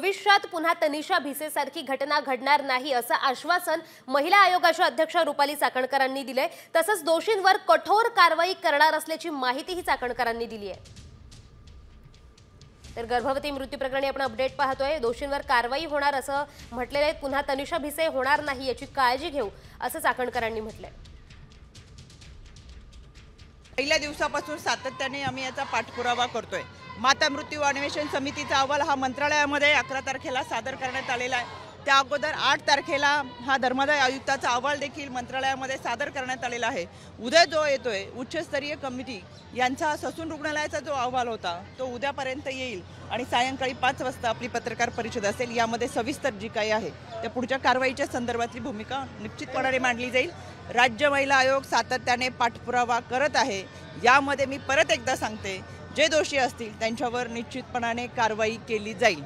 भविष्यात पुन्हा तनिषा भिसेसारखी घटना घडणार नाही असं आश्वासन महिला आयोगाच्या अध्यक्ष रुपाली चाकणकरांनी दिले। तसंच दोषींवर कठोर कारवाई करणार असल्याची माहितीही चाकणकरांनी दिली आहे। तर गर्भवती मृत्यू प्रकरणी आपण अपडेट पाहतोय। दोषींवर कारवाई होणार असं म्हटलेलं आहे। पुन्हा तनिषा भिसे होणार नाही याची काळजी घेऊ असं चाकणकरांनी म्हटलंय। पहिल्या दिवसापासून सातत्याने आम्ही याचा पाठपुरावा करतोय। माता मृत्यू अन्वेषण समितीचा अहवाल हा मंत्रालयामध्ये 11 तारखेला सादर करण्यात आलेला आहे। त्या अगोदर 8 तारखेला हा धर्मादाय आयुक्ताचा अहवाल देखील मंत्रालयामध्ये सादर करण्यात आलेला आहे। उद्या जो येतोय उच्चस्तरीय कमिटी यांचा ससून रुग्णालयाचा जो अहवाल होता तो उद्यापर्यंत येईल आणि सायंकाळी 5 वाजता आपली पत्रकार परिषद असेल। यामध्ये सविस्तर जी काही आहे त्या पुढच्या कारवाईच्या संदर्भातली भूमिका निश्चितपणे मांडली जाईल। राज्य महिला आयोग सातत्याने पाठपुरावा करत आहे। यामध्ये मी परत एकदा सांगते, जे दोषी असतील त्यांच्यावर निश्चितपणाने कारवाई केली जाईल।